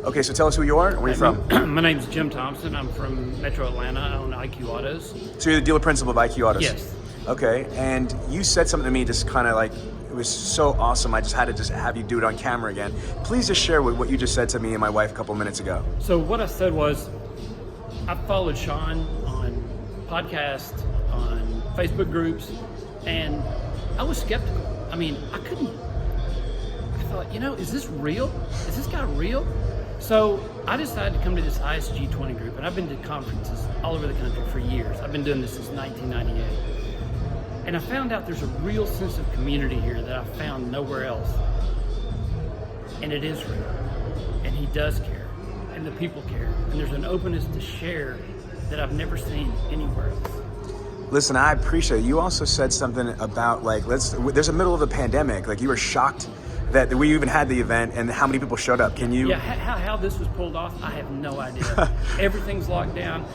Okay, so tell us who you are and where you're from. My name's Jim Thompson. I'm from Metro Atlanta. I own IQ Autos. So you're the dealer principal of IQ Autos? Yes. Okay, and you said something to me just kind of like, it was so awesome, I just had to just have you do it on camera again. Please just share what you just said to me and my wife a couple minutes ago. So what I said was, I followed Sean on podcasts, on Facebook groups, and I was skeptical. I mean, I thought, is this real? Is this guy real? So I decided to come to this ISG 20 group, and I've been to conferences all over the country for years. I've been doing this since 1998. And I found out there's a real sense of community here that I found nowhere else. And it is real. And he does care. And the people care. And there's an openness to share that I've never seen anywhere else. Listen, I appreciate it. You also said something about there's a middle of a pandemic. Like, you were shocked that we even had the event and how many people showed up. Can you? Yeah, how this was pulled off, I have no idea. Everything's locked down.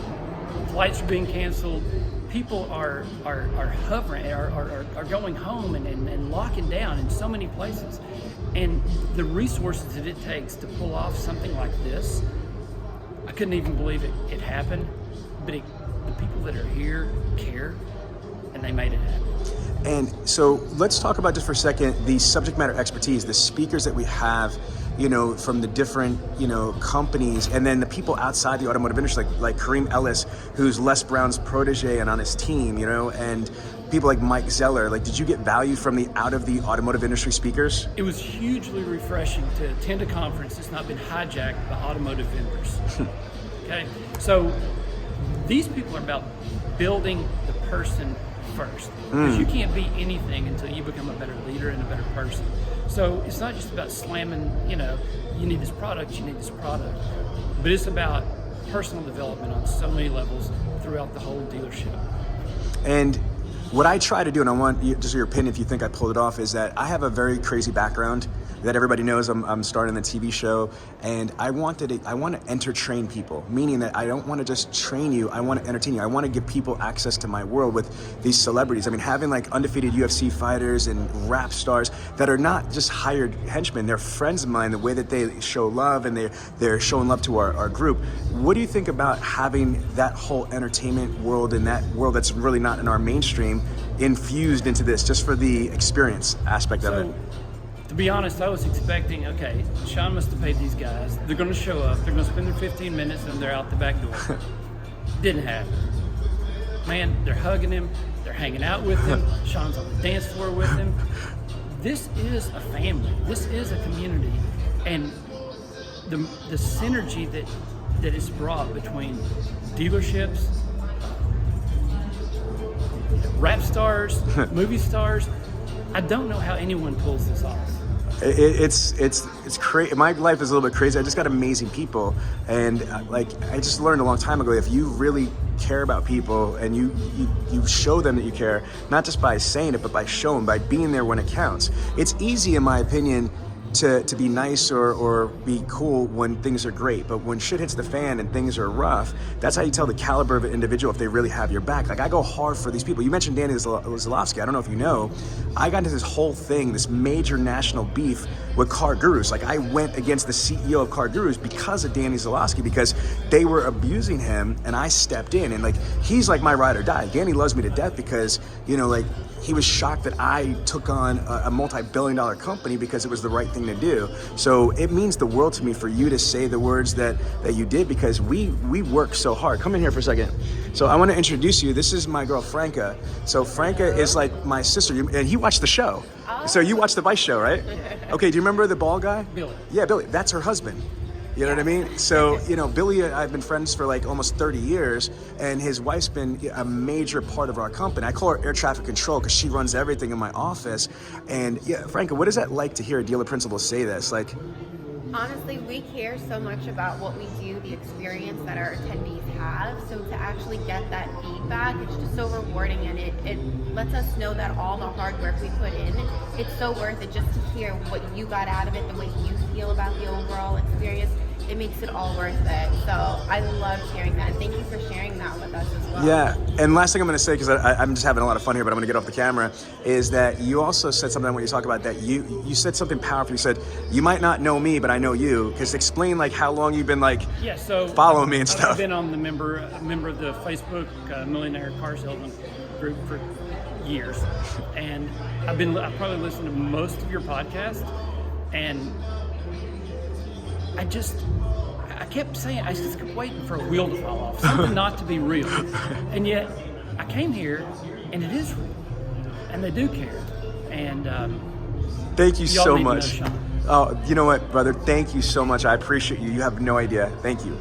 Flights are being canceled. People are hovering, are going home and locking down in so many places. And the resources that it takes to pull off something like this, I couldn't even believe it happened. But the people that are here care, and they made it happen. And so let's talk about just for a second the subject matter expertise, the speakers that we have, from the different, companies, and then the people outside the automotive industry, like Kareem Ellis, who's Les Brown's protege and on his team, and people like Mike Zeller. Like, did you get value from the out of the automotive industry speakers? It was hugely refreshing to attend a conference that's not been hijacked by automotive vendors. Okay, so these people are about building the person first, because you can't be anything until you become a better leader and a better person. So it's not just about slamming, you need this product, but it's about personal development on so many levels throughout the whole dealership. And what I try to do, and I want just your opinion if you think I pulled it off, is that I have a very crazy background that everybody knows. I'm starting the TV show, and I want to entertain people, meaning that I don't want to just train you, I want to entertain you. I want to give people access to my world with these celebrities. I mean, having like undefeated UFC fighters and rap stars that are not just hired henchmen, they're friends of mine, the way that they show love, and they're showing love to our group. What do you think about having that whole entertainment world and that world that's really not in our mainstream infused into this, just for the experience aspect of it? To be honest, I was expecting, okay, Sean must have paid these guys. They're going to show up. They're going to spend their 15 minutes and they're out the back door. Didn't happen. Man, they're hugging him. They're hanging out with him. Sean's on the dance floor with him. This is a family. This is a community. And the synergy that is brought between dealerships, rap stars, movie stars, I don't know how anyone pulls this off. It's crazy. My life is a little bit crazy. I just got amazing people, and I just learned a long time ago, if you really care about people and you show them that you care, not just by saying it, but by showing, by being there when it counts. It's easy, in my opinion, to be nice or be cool when things are great, but when shit hits the fan and things are rough, that's how you tell the caliber of an individual if they really have your back. Like, I go hard for these people. You mentioned Danny Zalowski. I don't know if you know, I got into this whole thing, this major national beef with Car Gurus. Like, I went against the CEO of Car Gurus because of Danny Zalowski, because they were abusing him, and I stepped in, and he's like my ride or die. Danny loves me to death because, he was shocked that I took on a multi-billion-dollar company because it was the right thing to do. So it means the world to me for you to say the words that you did, because we work so hard. Come in here for a second. So I want to introduce you. This is my girl, Franca. So Franca is like my sister, and he watched the show. So you watched the Vice show, right? Okay, do you remember the bald guy? Billy. Yeah, Billy. That's her husband. You know what I mean? So, Billy, I've been friends for like almost 30 years, and his wife's been a major part of our company. I call her air traffic control because she runs everything in my office. And yeah, Franca, what is that like to hear a dealer principal say this? Honestly, we care so much about what we do, the experience that our attendees have. So to actually get that feedback, it's just so rewarding, and it lets us know that all the hard work we put in, it's so worth it just to hear what you got out of it, the way you feel about the overall experience. it makes it all worth it. So I love sharing that. Thank you for sharing that with us as well. Yeah, and last thing I'm going to say, because I'm just having a lot of fun here, but I'm going to get off the camera, is that you also said something when you talk about that. You said something powerful. You said, you might not know me, but I know you. Because explain like how long you've been like so following me and stuff. I've been on the member of the Facebook Millionaire Car Salesman group for years, and I've probably listened to most of your podcasts, and I kept saying, I just kept waiting for a wheel to fall off, something not to be real. And yet, I came here, and it is real. And they do care. And thank you y'all so need to know much. Sean. Oh, you know what, brother? Thank you so much. I appreciate you. You have no idea. Thank you.